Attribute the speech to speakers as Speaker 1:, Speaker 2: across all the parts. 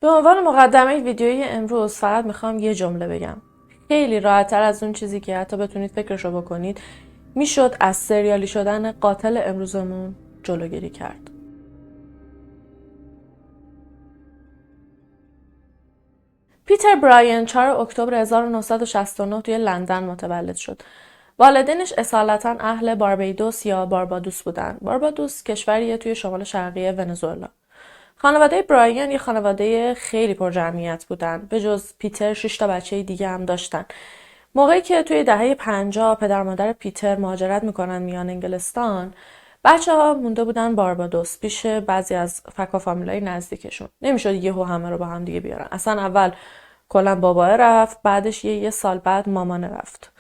Speaker 1: به عنوان مقدمه ویدیوی امروز فقط میخوام یه جمله بگم. خیلی راحت‌تر از اون چیزی که حتی بتونید فکرشو بکنید میشد از سریالی شدن قاتل امروزمون جلوگیری کرد. پیتر براین 4 اکتبر 1969 توی لندن متولد شد. والدینش اصالتا اهل باربیدوس یا باربادوس بودن. باربادوس کشوریه توی شمال شرقی ونزوئلا. خانواده براین یه خانواده خیلی پرجمعیت بودن. به جز پیتر 6 تا بچه دیگه هم داشتن. موقعی که توی دهه 50 پدر مادر پیتر مهاجرت میکنن میان انگلستان، بچه ها مونده بودن باربادوس پیش بعضی از فک و فامیلای نزدیکشون. نمیشد یهو همه رو با هم دیگه بیارن. اصلا اول کلا بابا رفت، بعدش یه سال بعد مامانه رفت.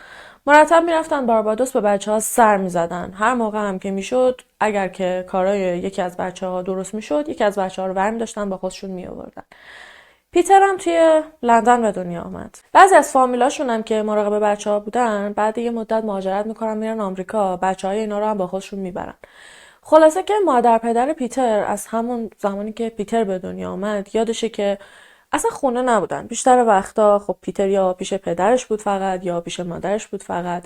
Speaker 1: مرتب میرفتن باربادوس، به بچه ها سر میزدن. هر موقع هم که میشد، اگر که کارای یکی از بچه ها درست میشد، یکی از بچه ها رو برمی داشتن با خودشون می آوردن. پیتر هم توی لندن به دنیا آمد. بعضی از فامیلاشون هم که مراقب بچه ها بودن، بعد یه مدت مهاجرت میکنن میرن آمریکا، بچه های اینا رو هم با خودشون میبرن. خلاصه که مادر پدر پیتر از همون زمانی که پیتر به دنیا آمد یادشه که اصلا خونه نبودن. بیشتر وقتا خب پیتر یا پیش پدرش بود فقط یا پیش مادرش بود فقط.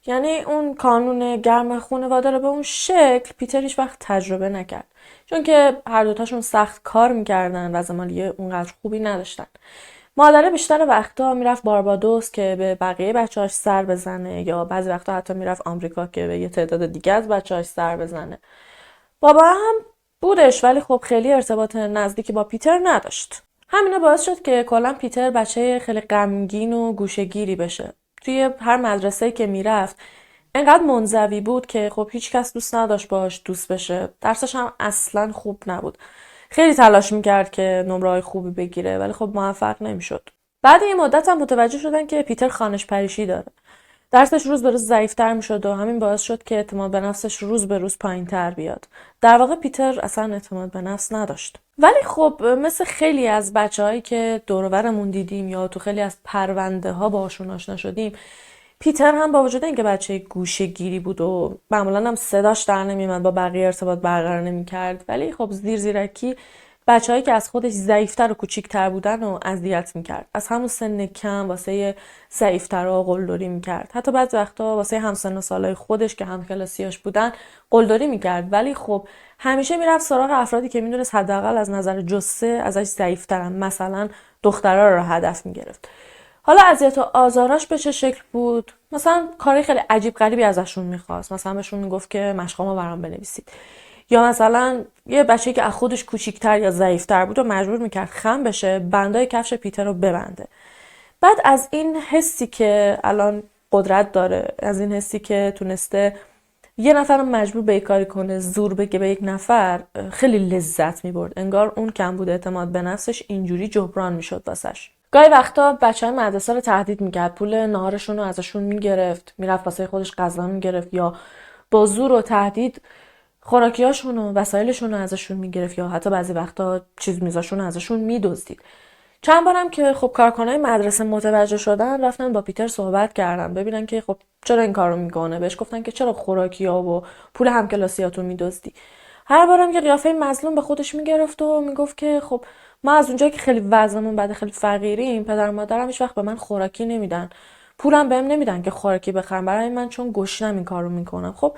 Speaker 1: یعنی اون کانون گرم خانواده رو به اون شکل پیتر هیچ وقت تجربه نکرد، چون که هر دوتاشون سخت کار میکردن و از مالی اونقدر خوبی نداشتن. مادره بیشتر وقتا میرفت باربادوس که به بقیه بچه‌هاش سر بزنه، یا بعضی وقتا حتی میرفت آمریکا که به یه تعداد دیگه از بچه‌هاش سر بزنه. بابا هم بودش، ولی خب خیلی ارتباط نزدیکی با پیتر نداشت. همینا باعث شد که کلا پیتر بچه خیلی غمگین و گوشه‌گیری بشه. توی هر مدرسه‌ای که میرفت انقدر منزوی بود که خب هیچ کس دوست نداشت باهاش دوست بشه. درسش هم اصلا خوب نبود. خیلی تلاش میکرد که نمره‌های خوبی بگیره، ولی خب موفق نمیشد. بعد این مدت هم متوجه شدن که پیتر خانش پریشی داره. درسش روز به روز ضعیف‌تر میشد و همین باعث شد که اعتماد به نفسش روز به روز پایین‌تر بیاد. در واقع پیتر اصلا اعتماد به نفس نداشت. ولی خب مثل خیلی از بچه‌هایی که دور و برمون دیدیم یا تو خیلی از پرونده ها باشون آشنا شدیم، پیتر هم با وجود اینکه بچه گوشه‌گیری بود و معمولا هم صداش در نمیومد، با بقیه ارتباط برقرار نمی‌کرد، ولی خب زیرکی بچه‌هایی که از خودش ضعیف‌تر و کوچیک‌تر بودن و اذیت می‌کرد. از همون سن کم واسه ضعیف‌ترا قلدری می‌کرد. حتی بعضی وقتا واسه همسن و سالای خودش که همکلاسیاش بودن قلدری می‌کرد، ولی خب همیشه میرفت سراغ افرادی که میدونست حداقل از نظر جثه ازش ضعیف‌ترن. مثلا دخترا رو هدف می‌گرفت. حالا اذیت و آزاراش به چه شکل بود؟ مثلا کاری خیلی عجیب غریبی ازشون می‌خواست. مثلا بهشون میگفت که مشقامو برام بنویسید. یا مثلا یه بچه‌ای که از خودش کوچیک‌تر یا ضعیف‌تر بود و مجبور میکرد خم بشه، بندای کفش پیتر رو ببنده. بعد از این حسی که الان قدرت داره، از این حسی که تونسته یه نفر رو مجبور به کاری کنه، زور بگه به یک نفر، خیلی لذت میبرد. انگار اون کم بود اعتماد به نفسش اینجوری جبران میشد واسش. گاهی وقتا بچهای مدرسه رو تهدید میکرد، پول ناهارشون رو ازشون میگرفت، میرفت واسه خودش غذا میگرفت، یا با زور و تهدید خوراکیاشون و وسایلشون رو ازشون میگرفت، یا حتی بعضی وقتا چیز میزاشون رو ازشون میدزدید. چند بارم که خب کارکنای مدرسه متوجه شدن، رفتن با پیتر صحبت کردن ببینن که خب چرا این کارو میکنه. بهش گفتن که چرا خوراکی‌ها و پول همکلاسیاتو میدزدی. هر بارم که قیافه مظلوم به خودش میگرفت و میگفت که خب ما از اونجایی که خیلی وضعمون بده، خیلی فقیریم، پدر مادرم هیچ وقت به من خوراکی نمیدن، پولم بهم نمیدن که خوراکی بخرم، برای من چون گشنم این کارو میکنم. خب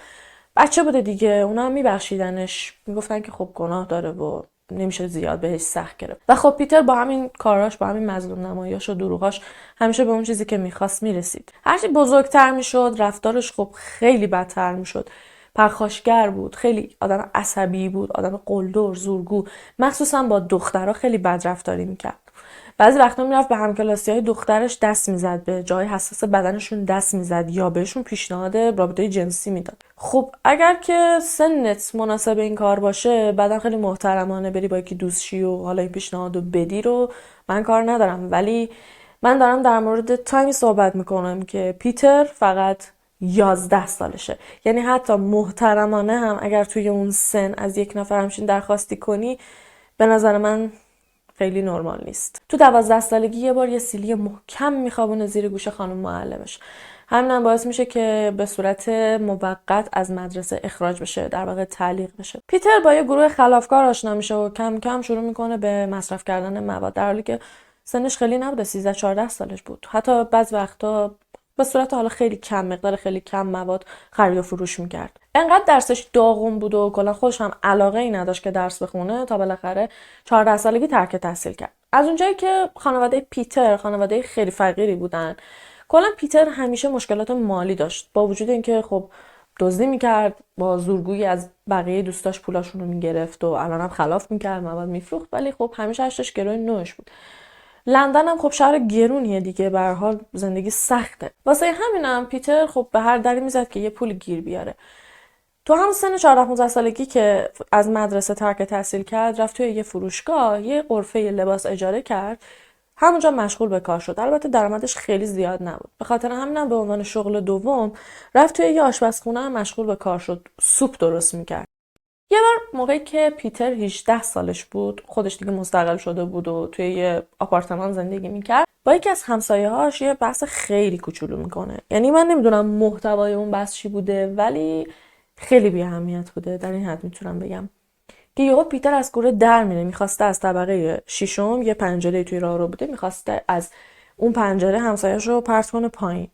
Speaker 1: بچه بوده دیگه، اونا هم میبخشیدنش، میگفتن که خب گناه داره و نمیشه زیاد بهش سخت گرفت. و خب پیتر با همین کاراش، با همین مظلوم نماییاش و دروغاش همیشه به اون چیزی که میخواست میرسید. هرچی بزرگتر میشد رفتارش خب خیلی بدتر میشد. پرخاشگر بود، خیلی آدم عصبی بود، آدم قلدر، زورگو، مخصوصا با دخترها خیلی بد رفتاری میکرد. بعضی وقتا میرفت به همکلاسی‌های دخترش دست میزد، به جای حساس بدنشون دست میزد یا بهشون پیشنهاد رابطه جنسی میداد. خب اگر که سنت مناسب این کار باشه، بعدم خیلی محترمانه بری با یکی دوست شی و حالا این پیشنهادو بدی، رو من کار ندارم. ولی من دارم در مورد تایمی صحبت میکنم که پیتر فقط 11 سالشه. یعنی حتی محترمانه هم اگر توی اون سن از یک نفر همچین درخواستی کنی، به نظر من خیلی نرمال نیست. تو 12 سالگی یه بار یه سیلی محکم میخوابونه زیر گوش خانم معلمش. همینم باعث میشه که به صورت موقت از مدرسه اخراج بشه، در واقع تعلیق بشه. پیتر با یه گروه خلافکار آشنا میشه و کم کم شروع میکنه به مصرف کردن مواد، در حالی که سنش خیلی نبوده، 13 14 سالش بود. حتی بعض وقتا به صورت حالا خیلی کم، مقدار خیلی کم مواد خرید و فروش میکرد. انقدر درسش داغون بود و کلا خودش هم علاقه ای نداشت که درس بخونه تا بالاخره 14 سالگی ترک تحصیل کرد. از اونجایی که خانواده پیتر خانواده خیلی فقیری بودن، کلا پیتر همیشه مشکلات مالی داشت، با وجود اینکه خب دزدی میکرد، با زورگویی از بقیه دوستاش پولاشون رو میگرفت و الانم خلاف میکرد، مواد میفروخت، ولی خب همیشه اشتش گروی نوش بود. لندن هم خب شهر گرونیه دیگه، به هر حال زندگی سخته. واسه همینم پیتر خب به هر دری میزد که یه پول گیر بیاره. تو هم سن 14 15 سالگی که از مدرسه ترک تحصیل کرد، رفت توی یه فروشگاه یه غرفه لباس اجاره کرد. همونجا مشغول به کار شد. البته درآمدش خیلی زیاد نبود. به خاطر همینم به عنوان شغل دوم رفت توی یه آشپزخونه هم مشغول به کار شد. سوپ درست میکرد. یه بار موقعی که پیتر 18 سالش بود، خودش دیگه مستقل شده بود و توی یه آپارتمان زندگی میکرد، با یکی از همسایه‌هاش یه بحث خیلی کوچولو میکنه. یعنی من نمیدونم محتوای اون بحث چی بوده، ولی خیلی بی اهمیت بوده، در این حد میتونم بگم. که یهو پیتر از کوره در میره، میخواسته از طبقه ششم، یه پنجره توی راهرو بوده، میخواسته از اون پنجره همسایه‌اش رو پرت کنه پایین،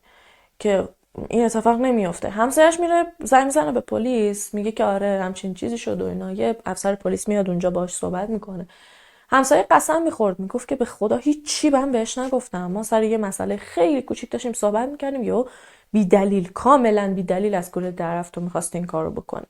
Speaker 1: که این اتفاق نمیافته. همسایه‌اش میره زنگ میزنه به پلیس، میگه که آره همچین چیزی شد و اینا. یه افسر پلیس میاد اونجا باهاش صحبت میکنه. همسایه قسم میخورد، میگفت که به خدا هیچی من بهش نگفتم، ما سر یه مسئله خیلی کوچیک داشتیم صحبت میکردیم، یهو بی دلیل، کاملا بی دلیل از کوره در رفت و میخواست این کارو بکنه.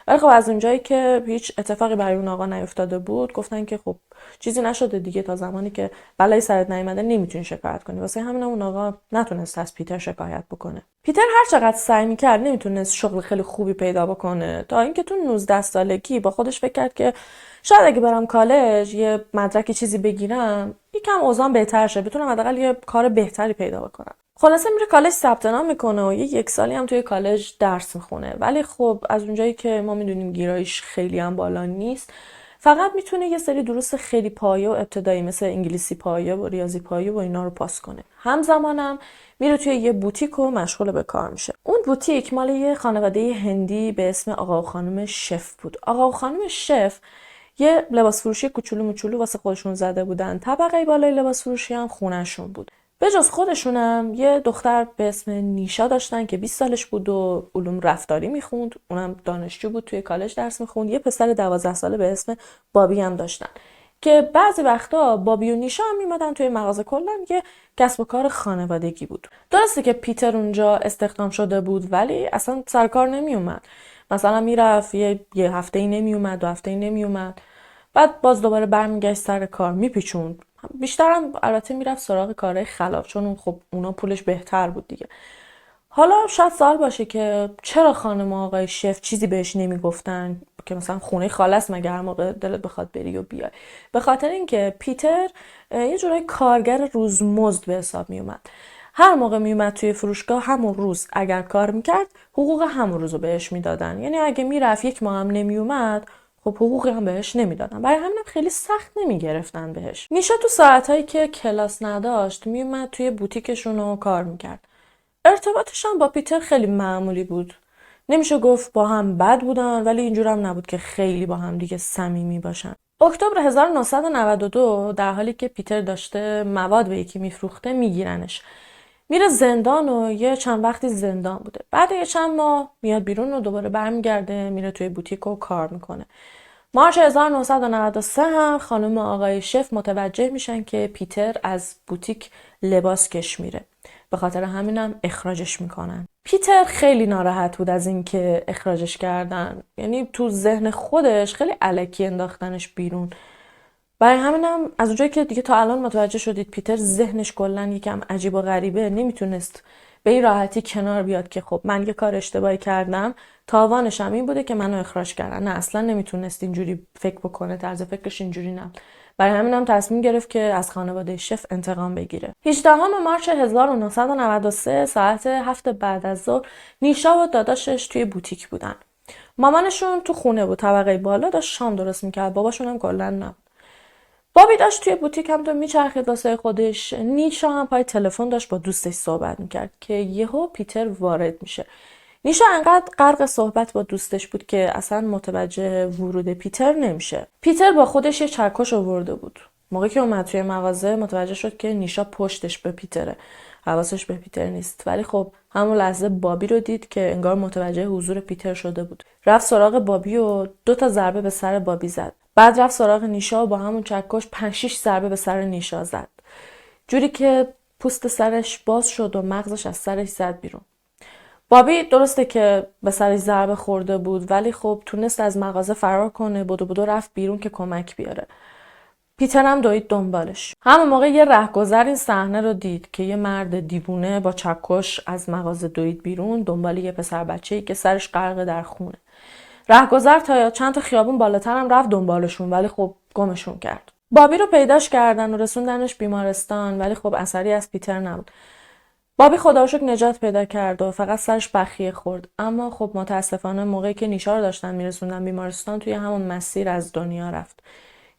Speaker 1: ولی خب از اونجایی که هیچ اتفاقی برای اون آقا نیفتاده بود، گفتن که خب چیزی نشده دیگه، تا زمانی که بلای سرت نیومده نمیتونی شکایت کنی. واسه همین اون آقا نتونست از پیتر شکایت بکنه. پیتر هر چقدر سعی میکرد نمیتونست شغل خیلی خوبی پیدا بکنه، تا اینکه تو 19 سالگی با خودش فکر کرد که شاید اگه برم کالج یه مدرکی چیزی بگیرم، یکم اوضاعم بهتر شه، بتونم حداقل یه کار بهتری پیدا بکنم. خلاصه میره کالج ثبت نام میکنه و یک سالی هم توی کالج درس میخونه. ولی خب از اونجایی که ما میدونیم گیرایش خیلی هم بالا نیست، فقط میتونه یه سری دروس خیلی پایه و ابتدایی مثل انگلیسی پایه و ریاضی پایه و اینا رو پاس کنه. همزمانم میره توی یه بوتیک و مشغول به کار میشه. اون بوتیک مال یه خانواده هندی به اسم آقا و خانم شف بود. آقا و خانم شف یه لباس فروشی کوچولو موچولو واسه خودشون زده بودن. طبقه بالای لباس فروشی هم خونه‌شون بود. به جز خودشونم یه دختر به اسم نیشا داشتن که 20 سالش بود و علوم رفتاری میخوند، اونم دانشجو بود، توی کالج درس میخوند. یه پسر 12 ساله به اسم بابی هم داشتن که بعضی وقتا بابی و نیشا هم میمدن توی مغازه. کلا یه کسب و کار خانوادگی بود. درسته که پیتر اونجا استخدام شده بود، ولی اصلا سرکار نمیومد. مثلا میرفت یه هفته‌ای نمیومد، 2 هفته‌ای نمیومد، بعد باز دوباره برمیگشت سر کار، میپیچوند. بیشترم البته میرفت سراغ کارهای خلاف، چون خب اونا پولش بهتر بود دیگه. حالا شاید سوال باشه که چرا خانم آقای شف چیزی بهش نمیگفتن که مثلا خونه خالص مگه هر موقع دلت بخواد بری و بیای؟ به خاطر اینکه پیتر یه جورای کارگر روزمزد به حساب میومد. هر موقع میومد توی فروشگاه، همون روز اگر کار میکرد حقوق همون روزو بهش میدادن. یعنی اگه میرفت 1 ماه هم نمیومد، خب حقوقی هم بهش نمیدادن. برای همینم خیلی سخت نمیگرفتن بهش. نیشا تو ساعتایی که کلاس نداشت میومد توی بوتیکشون و کار میکرد. ارتباطش هم با پیتر خیلی معمولی بود. نمیشه گفت با هم بد بودن، ولی اینجور هم نبود که خیلی با هم دیگه صمیمی باشن. اکتبر 1992 در حالی که پیتر داشته مواد به یکی میفروخته، میگیرنش. میره زندان و یه چند وقتی زندان بوده. بعد یه چند ماه میاد بیرون و دوباره برمیگرده، میره توی بوتیک و کار میکنه. مارچ 1993 هم خانم آقای شف متوجه میشن که پیتر از بوتیک لباس کش میره. به خاطر همینم اخراجش میکنن. پیتر خیلی ناراحت بود از اینکه اخراجش کردن. یعنی تو ذهن خودش خیلی الکی انداختنش بیرون. برای همینم از اونجایی که دیگه تا الان متوجه شدید پیتر ذهنش کلا یکم عجیب و غریبه، نمیتونست به این راحتی کنار بیاد که خب من یه کار اشتباهی کردم، تاوانش هم این بوده که منو اخراج کردن. نه، اصلا نمیتونست اینجوری فکر بکنه، طرز فکرش اینجوری نبود. برای همینم تصمیم گرفت که از خانواده شف انتقام بگیره. 18 مارچ 1993 ساعت 7 بعد از ظهر نیشا و داداشش توی بوتیک بودن. مامانشون تو خونه بود، طبقه بالا، داشت شام درست میکرد. باباشون هم کلا نبود. بابی داشت توی بوتیک هم تو میچرخید واسه خودش. نیشا هم پای تلفن داشت با دوستش صحبت میکرد که یهو پیتر وارد میشه. نیشا انقدر غرق صحبت با دوستش بود که اصلا متوجه ورود پیتر نمیشه. پیتر با خودش یه چکش آورده بود. موقعی که اومد توی مغازه متوجه شد که نیشا پشتش به پیتره. حواسش به پیتر نیست. ولی خب همون لحظه بابی رو دید که انگار متوجه حضور پیتر شده بود. رفت سراغ بابی و 2 ضربه به سر بابی زد. بعد رفت سراغ نیشا و با همون چکش 5-6 ضربه به سر نیشا زد. جوری که پوست سرش باز شد و مغزش از سرش زد بیرون. بابی درسته که به سرش ضربه خورده بود ولی خب تونست از مغازه فرار کنه. بدو رفت بیرون که کمک بیاره. پیتر هم دوید دنبالش. همون موقع یه رهگذر این صحنه رو دید که یه مرد دیوونه با چکش از مغازه دوید بیرون دنبال یه پسر بچه‌ای که سرش غرق در خونه. رهگذر تا چند تا خیابون بالاتر هم رفت دنبالشون ولی خب گمشون کرد. بابی رو پیداش کردن و رسوندنش بیمارستان ولی خب اثری از پیتر نبود. بابی خدا رو شکر نجات پیدا کرد و فقط سرش بخیه خورد. اما خب متاسفانه موقعی که نیشا رو داشتن میرسوندن بیمارستان توی همون مسیر از دنیا رفت.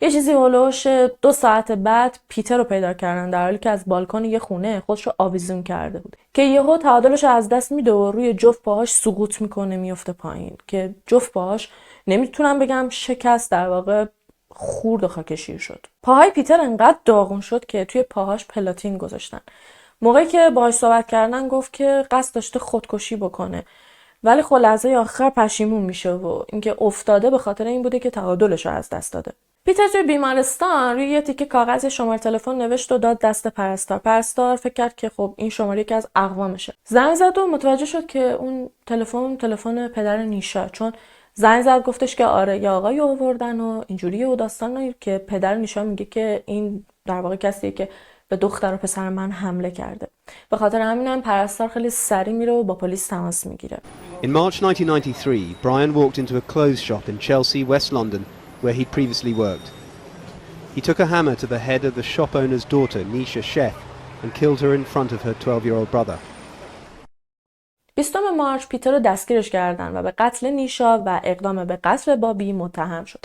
Speaker 1: یه چیزی هولوش 2 ساعت بعد پیتر رو پیدا کردن در حالی که از بالکن یه خونه خودش رو آویزون کرده بود که یهو تعادلش رو از دست میده و روی جفت پاهاش سقوط میکنه میفته پایین که جفت پاهاش نمیتونم بگم شکست، در واقع خورد و خاکشیر شد. پاهای پیتر انقدر داغون شد که توی پاهاش پلاتین گذاشتن. موقعی که باهاش صحبت کردن گفت که قصد داشته خودکشی بکنه ولی خب لحظه آخر پشیمون میشه و اینکه افتاده به خاطر این بوده که تعادلش رو از دست داده. پیتر توی بیمارستان روی یه تیکه کاغذ شماره تلفن نوشت و داد دست پرستار. پرستار فکر کرد که خب این شماره یکی از اقوامشه. زنگ زد و متوجه شد که اون تلفن پدر نیشا، چون زنگ زد گفتش که آره یه آقایی آوردن و اینجوریه و داستان که پدر نیشا میگه که این در واقع کسیه که به دختر و پسر من حمله کرده. به خاطر همینم پرستار خیلی سریع میره و با پلیس تماس میگیره.
Speaker 2: In March 1993, Brian walked into a clothes shop in Chelsea, West London, where he'd previously worked. He took a hammer to the head of the shop owner's daughter, Nisha Sheikh, and killed her in front of her 12-year-old brother.
Speaker 1: 20 مارچ پیتر رو دستگیرش کردن و به قتل نیشا و اقدام به قتل بابی متهم شد.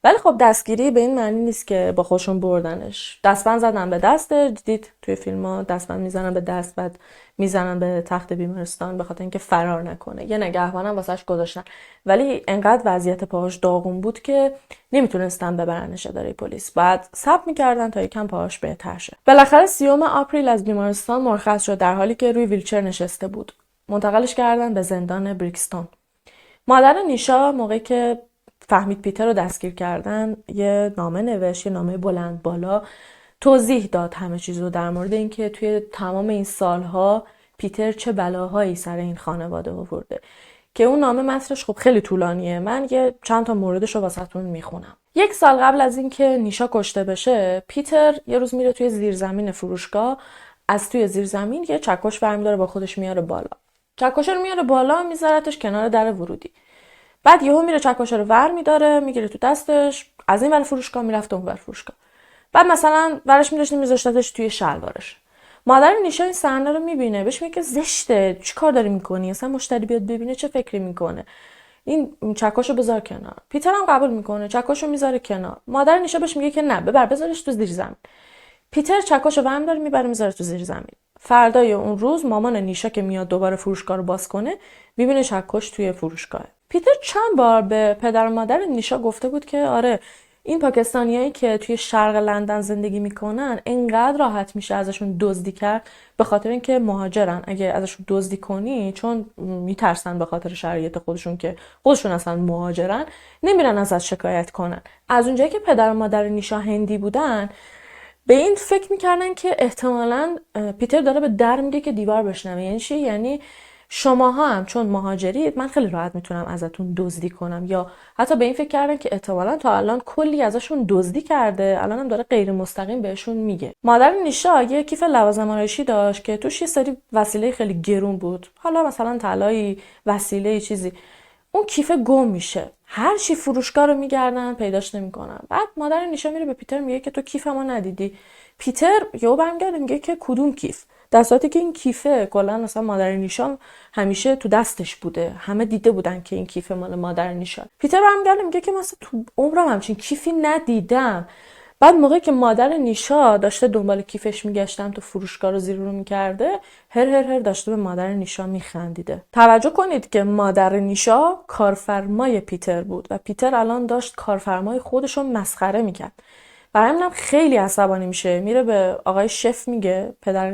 Speaker 1: ولی خب دستگیری به این معنی نیست که با خودشون بردنش. دستبند زدن به دستش، دیدید توی فیلم‌ها دستبند میزنن به دست بعد میزنن به تخت بیمارستان به خاطر اینکه فرار نکنه. یه نگهبانم واسش گذاشتن ولی انقدر وضعیت پاهاش داغون بود که نمیتونستن ببرنش اداره پلیس. بعد صبر میکردن تا یکم پاهاش بهتر شه. بالاخره 30 آپریل از بیمارستان مرخص شد در حالی که روی ویلچر نشسته بود. منتقلش کردن به زندان بریکستون. مادر نیشا موقعی که فهمید پیتر رو دستگیر کردن یه نامه نوشت، یه نامه بلند بالا توضیح داد همه چیزو در مورد اینکه توی تمام این سالها پیتر چه بلاهایی سر این خانواده آورده که اون نامه متنش خب خیلی طولانیه. من یه چند تا موردش رو واسهتون میخونم. 1 سال قبل از اینکه نیشا کشته بشه پیتر یه روز میره توی زیرزمین فروشگاه، از توی زیرزمین یه چکش برمی‌داره با خودش میاره بالا. چکش رو میاره بالا میذارتش کنار در ورودی. بعد یهو میره چکش رو ور میداره میگیره تو دستش، از این ور فروشگاه میرفت اون ور فروشگاه. بعد مثلا ورش می‌داشت میذاشتش توی شلوارش. مادر نیشا این صحنه رو میبینه، بهش میگه زشته، چیکار داری میکنی؟ اصلا مشتری بیاد ببینه چه فکری میکنه؟ این چکشو بذار کنار. پیتر هم قبول میکنه، چکشو میذاره کنار. مادر نیشا بهش میگه که نه بذارش تو زیر زمین. پیتر چکشو ورم داره میبره میذاره تو زیر زمین. فردای اون روز مامان نیشا که میاد دوباره فروشگاه رو باز کنه میبینه چکش توی فروشگاه. پیتر چند بار به پدر و مادر نیشا گفته بود که آره این پاکستانیایی که توی شرق لندن زندگی میکنن اینقدر راحت میشه ازشون دزدی کرد به خاطر اینکه مهاجرن. اگه ازشون دزدی کنی چون میترسن به خاطر شرایط خودشون که خودشون اصلا مهاجرن نمیرن ازش شکایت کنن. از اونجایی که پدر و مادر نیشا هندی بودن به این فکر میکردن که احتمالاً پیتر داره به در میگه که دیوار بشنوه. یعنی چی؟ یعنی شماها هم چون مهاجرید من خیلی راحت میتونم ازتون دزدی کنم. یا حتی به این فکر کردن که احتمالاً تا الان کلی ازشون دزدی کرده، الان هم داره غیر مستقیم بهشون میگه. مادر نیشا یه کیف لوازم آرایشی داشت که توش یه سری وسیله خیلی گرون بود، حالا مثلا طلایی، وسیله چیزی. اون کیف گم میشه، هر چی فروشگاه رو میگردن پیداش نمیکنن. بعد مادر نیشا میره به پیتر میگه که تو کیفمو ندیدی. پیتر یهو برمیگرده میگه که کدوم کیف؟ در صورتی که این کیفه کلا مثلا مادر نیشا همیشه تو دستش بوده، همه دیده بودن که این کیف مال مادر نیشا. پیتر برمیگرده میگه که مثلا تو عمرم همچین کیفی ندیدم. بعد موقعی که مادر نیشا داشته دنبال کیفش میگشتن تو فروشگاه رو زیر رو میکرده، هر داشته به مادر نیشا میخندیده. توجه کنید که مادر نیشا کارفرمای پیتر بود و پیتر الان داشت کارفرمای خودش رو مسخره میکرد. برای همینم خیلی عصبانی میشه، میره به آقای شف میگه، پدر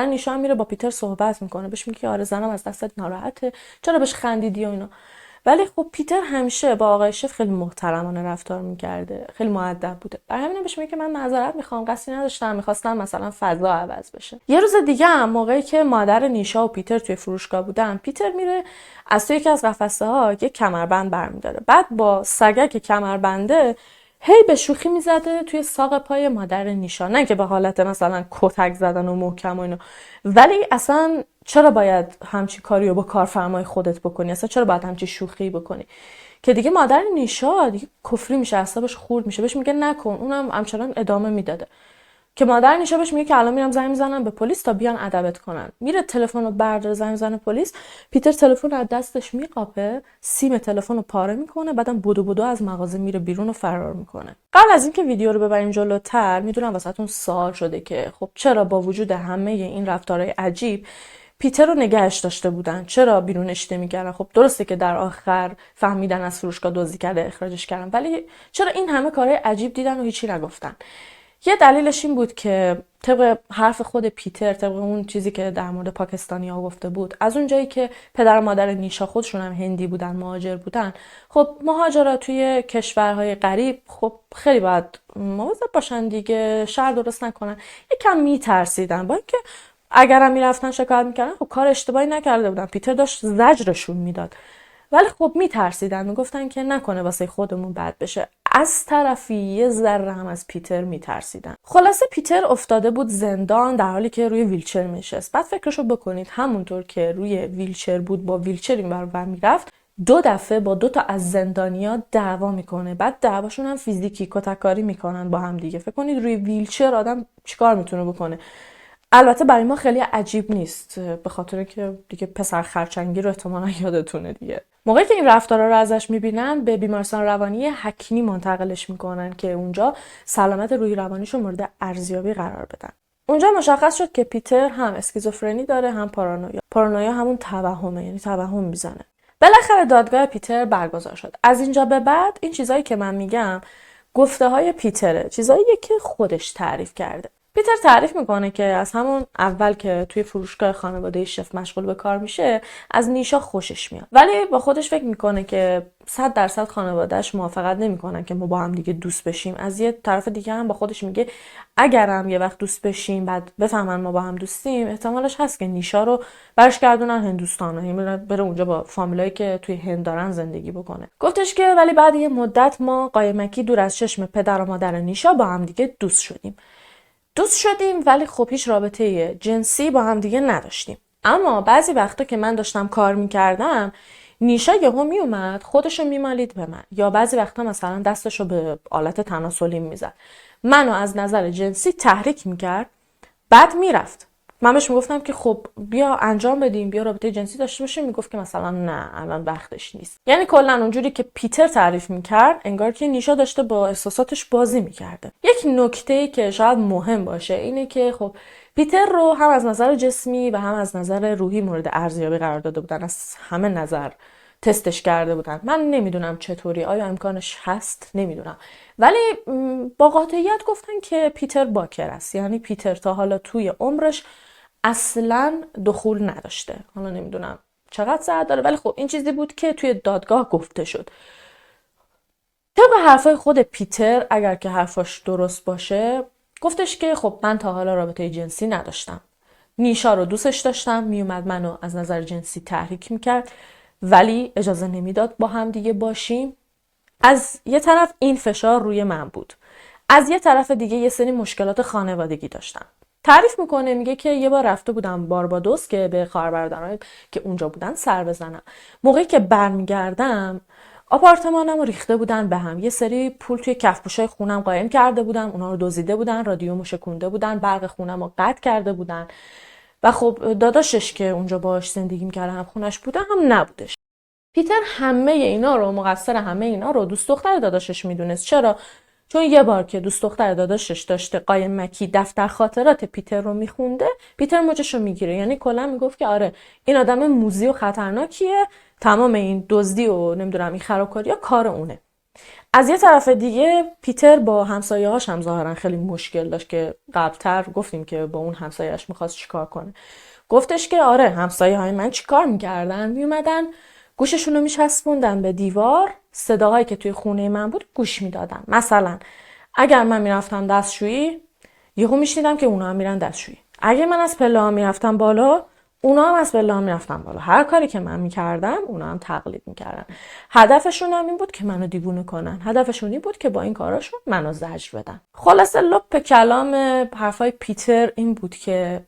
Speaker 1: نیشا هم میره با پیتر صحبت میکنه، بهش میگه آره زنم از دستت ناراحته، چرا بهش خندیدی و اینا. ولی خب پیتر همیشه با آقای شف خیلی محترمانه رفتار میکرده، خیلی مؤدب بوده. برای همین بهش میگه که من معذرت میخوام، قصدی نداشتم، میخواستم مثلا فضا عوض بشه. یه روز دیگه هم موقعی که مادر نیشا و پیتر توی فروشگاه بودن، پیتر میره از توی یکی از قفسه ها یه کمربند برمیداره. بعد با سگک کمربنده هی به شوخی میزده توی ساق پای مادر نیشا، نه که به حالت مثلا کتک زدن و محکم و اینا، ولی اصلا چرا باید همچی کاری رو با کارفرمای خودت بکنی؟ اصلا چرا باید همچی شوخی بکنی؟ که دیگه مادر نیشا دیگه کفری میشه، اعصابش خورد میشه، بهش میگه نکن. اونم همچنان ادامه میداده. که مادر نیشا بهش میگه که الان میرم زنگ میزنم به پلیس تا بیان ادبت کنن. میره تلفن رو برداره زنگ میزنه پلیس. پیتر تلفن رو از دستش میقاپه، سیم تلفن رو پاره میکنه، بعدم بدو از مغازه میره بیرون و فرار میکنه. قبل از اینکه ویدیو رو ببریم جلوتر، میدونم واسهتون سوال شده که خب چرا با وجود همه این رفتارهای عجیب پیتر رو نگهش داشته بودن، چرا بیرونش نمی‌کردن؟ خب درسته که در آخر فهمیدن از فروشگاه دزدی کرده اخراجش کردن، ولی چرا این همه کارهای عجیب دیدن و هیچی نگفتن؟ یه دلیلش این بود که طبق حرف خود پیتر، طبق اون چیزی که در مورد پاکستانی‌ها گفته بود، از اون جایی که پدر و مادر نیشا خودشون هم هندی بودن، مهاجر بودن، خب مهاجرا توی کشورهای غریب خب خیلی باید مواظب باشن دیگه، شر درست نکنن. یکم میترسیدن، با اینکه اگرم میرفتن شکایت میکردن خب کار اشتباهی نکرده بودن، پیتر داشت زجرشون میداد، ولی خب میترسیدن، میگفتن که نکنه واسه خودمون بد بشه. از طرفی یه ذره هم از پیتر میترسیدن. خلاصه پیتر افتاده بود زندان در حالی که روی ویلچر میشست. بعد فکرشو بکنید، همونطور که روی ویلچر بود با ویلچر این ور اون میرفت، 2 دفعه با 2 تا از زندانیا دعوا میکنه. بعد دعواشون هم فیزیکی، کتککاری میکنن با هم دیگه. فکر کنید روی ویلچر آدم چیکار میتونه بکنه؟ البته برای ما خیلی عجیب نیست، به خاطر که دیگه پسر خرچنگی رو احتمالاً یادتونه دیگه. موقعی که این رفتارا رو ازش میبینن، به بیمارستان روانی حکیمی منتقلش میکنن که اونجا سلامت روحی روانیشو مورد ارزیابی قرار بدن. اونجا مشخص شد که پیتر هم اسکیزوفرنی داره، هم پارانویا. پارانویا همون توهمه، یعنی توهم میزنه. بالاخره دادگاه پیتر برگزار شد. از اینجا به بعد این چیزایی که من میگم گفته های پیتره، چیزاییه که خودش تعریف کرده. پیتر تعریف میکنه که از همون اول که توی فروشگاه خانواده شف مشغول به کار میشه، از نیشا خوشش میاد، ولی با خودش فکر میکنه که 100% خانواده‌اش موافقت نمیکنن که ما با هم دیگه دوست بشیم. از یه طرف دیگه هم با خودش میگه اگرم یه وقت دوست بشیم، بعد بفهمن ما با هم دوستیم، احتمالش هست که نیشا رو برش گردونن هندوستان، یعنی بره اونجا با فامیلایی که توی هند دارن زندگی بکنه. گفتش که ولی بعد یه مدت ما قایمکی دور از چشم پدر و مادر نیشا با هم دیگه دوست شدیم، ولی خب هیچ رابطه جنسی با هم دیگه نداشتیم. اما بعضی وقتا که من داشتم کار میکردم، نیشا یهو میومد خودشو میمالید به من، یا بعضی وقتا مثلا دستشو به آلت تناسلی میزد، منو از نظر جنسی تحریک میکرد، بعد میرفت. من بهش میگفتم که خب بیا انجام بدیم، بیا رابطه جنسی داشته باشیم، میگفت که مثلا نه الان وقتش نیست. یعنی کلا اونجوری که پیتر تعریف میکرد انگار که نیشا داشته با احساساتش بازی میکرده. یک نکته‌ای که شاید مهم باشه اینه که خب پیتر رو هم از نظر جسمی و هم از نظر روحی مورد ارزیابی قرار داده بودن، از همه نظر تستش کرده بودن. من نمیدونم چطوری، آیا امکانش هست نمیدونم، ولی با قاطعیت گفتن که پیتر باکر است. یعنی پیتر تا حالا توی عمرش اصلا دخول نداشته. حالا نمیدونم چقدر ساعت داره، ولی خب این چیزی بود که توی دادگاه گفته شد. طبق حرفای خود پیتر، اگر که حرفاش درست باشه، گفتش که خب من تا حالا رابطه جنسی نداشتم، نیشا رو دوستش داشتم، میومد منو از نظر جنسی تحریک میکرد، ولی اجازه نمیداد با هم دیگه باشیم. از یه طرف این فشار روی من بود، از یه طرف دیگه یه سری مشکلات خانوادگی داشتم. تعریف میکنه، میگه که یه بار رفته بودم باربادوس که به خواهربرادران که اونجا بودن سر بزنم. موقعی که برمیگردم آپارتمانم رو ریخته بودن به هم، یه سری پول توی کفپوشای خونم قایم کرده بودن، اونا رو دزدیده بودن، رادیومو شکونده بودن، برق خونم رو قطع کرده بودن و خب داداشش که اونجا باهاش زندگی میکردن هم خونش بوده هم نبودش. پیتر همه اینا رو، مقصر همه اینا رو دوست دختر داداشش میدونست. چون یه بار که دوست دختر داداشش داشته قایم مکی دفتر خاطرات پیتر رو میخونده، پیتر موجش رو میگیره. یعنی کلا میگفت که آره این آدم موذی و خطرناکیه، تمام این دزدی و نمیدونم این خرابکاری‌ها کار اونه. از یه طرف دیگه پیتر با همسایه‌هاش هم ظاهرا خیلی مشکل داشت که قبل‌تر گفتیم که با اون همسایه‌اش می‌خواست چیکار کنه. گفتش که آره همسایه‌های من چیکار می‌کردن؟ میومدن گوششون رو میچسبوندن به دیوار، صداهایی که توی خونه من بود گوش میدادن. مثلا اگر من میرفتم دستشویی، یهو میشنیدم که اونا هم میرن دستشویی. اگه من از پله ها میرفتم بالا، اونا هم از پله ها میرفتن بالا. هر کاری که من میکردم اونا هم تقلید میکردن. هدفشون هم این بود که منو دیوونه کنن. هدفشون این بود که با این کاراشون منو زجر بدن. خلاصه لپ کلام حرفای پیتر این بود که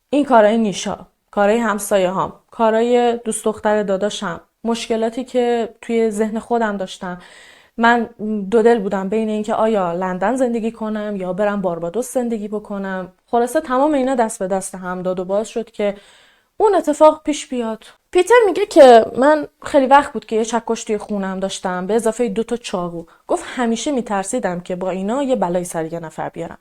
Speaker 1: این کارای نیشا، کارای همسایه هم، کارای دوست دختر داداشم، مشکلاتی که توی ذهن خودم داشتم، من دو دل بودم بین اینکه آیا لندن زندگی کنم یا برم باربادوس زندگی بکنم. خلاصه تمام اینا دست به دست هم داد و باز شد که اون اتفاق پیش بیاد. پیتر میگه که من خیلی وقت بود که یه چکش توی خونم داشتم به اضافه 2 تا چاقو. گفت همیشه میترسیدم که با اینا یه بلای سر یه نفر بیارم.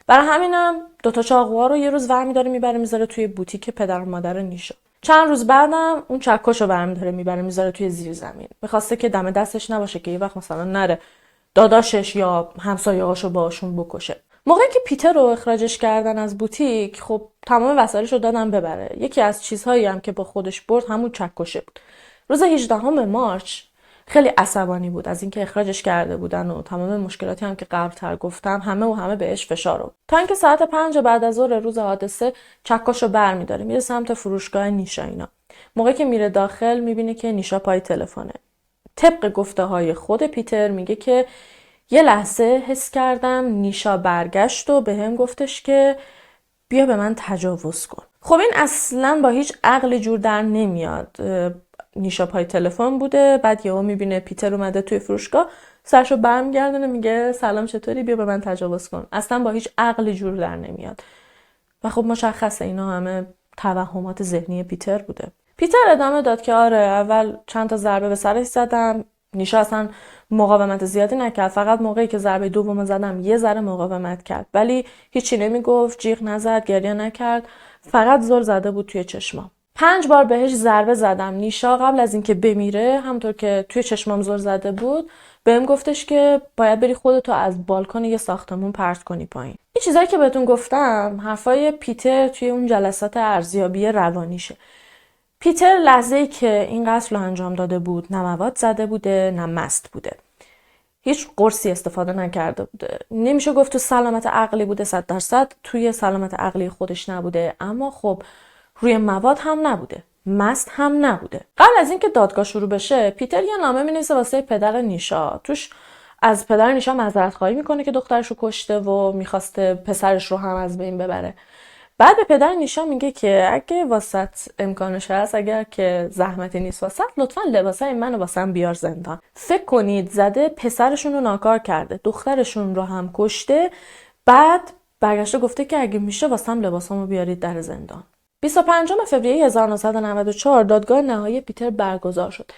Speaker 1: برای همینم 2 تا چاقوها رو یه روز ورمیداره میبره میذاره توی بوتیک پدر و مادر نیشا. چند روز بعدم اون چکشو برمیداره میبره میذاره توی زیر زمین. میخواسته که دم دستش نباشه که یه وقت مثلا نره داداشش یا همسایه‌هاشو باشون بکشه. موقعی که پیتر رو اخراجش کردن از بوتیک، خب تمام وسایلش رو دادن ببره. یکی از چیزهایی هم که با خودش برد همون چکشه بود. روز 18 مارچ خیلی عصبانی بود از اینکه اخراجش کرده بودن و تمام مشکلاتی هم که قبل‌تر گفتم همه بهش فشار آورد. تا اینکه ساعت 5 بعد از ظهر روز حادثه چکشو برمی‌داره میره سمت فروشگاه نیشا. اینا موقعی که میره داخل میبینه که نیشا پای تلفنه. طبق گفته‌های خود پیتر میگه که یه لحظه حس کردم نیشا برگشت و بهم گفتش که بیا به من تجاوز کن. خب این اصلا با هیچ عقلی جور در نمیاد. نیشا پای تلفن بوده، بعد یهو میبینه پیتر اومده توی فروشگاه، سرشو برمیگردونه میگه سلام چطوری، بیا به من تجاوز کن. اصلا با هیچ عقلی جور در نمیاد. و خب مشخصه اینا همه توهمات ذهنی پیتر بوده. پیتر ادامه داد که آره اول چند تا ضربه به سرش زدم، نیشا اصلا مقاومت زیادی نکرد، فقط موقعی که ضربه دوم زدم یه ذره مقاومت کرد، ولی هیچی نمیگفت، جیغ نزد، گریه نکرد، فقط زل زده بود توی چشمام. 5 بار بهش ضربه زدم. نیشا قبل از اینکه بمیره همونطور که توی چشمام زل زده بود بهم گفتش که باید بری خودتو از بالکن یه ساختمون پرت کنی پایین. این چیزایی که بهتون گفتم حرفای پیتر توی اون جلسات ارزیابی روانیشه. پیتر لحظه‌ای که این قتل رو انجام داده بود نه مواد زده بوده نه مست بوده. هیچ قرصی استفاده نکرده بوده. نمیشه گفت تو سلامت عقلی بوده 100%، توی سلامت عقلی خودش نبوده، اما خب روی مواد هم نبوده، مست هم نبوده. قبل از اینکه دادگاه شروع بشه پیتر یه نامه می‌نویسه واسه پدر نیشا. توش از پدر نیشا معذرت خواهی میکنه که دخترش رو کشته و میخواسته پسرش رو هم از بین ببره. بعد به پدر نیشا میگه که اگه واسط امکانش هست، اگر که زحمتی نیست واسط، لطفا لباسای منو واسم بیار زندان. فکر کنید زده پسرشون رو ناکار کرده، دخترشون رو هم کشته، بعد برگشته گفته که اگه میشه واسم لباسامو بیارید در زندان. 25 فوریه 1994 دادگاه نهایی پیتر برگزار شد.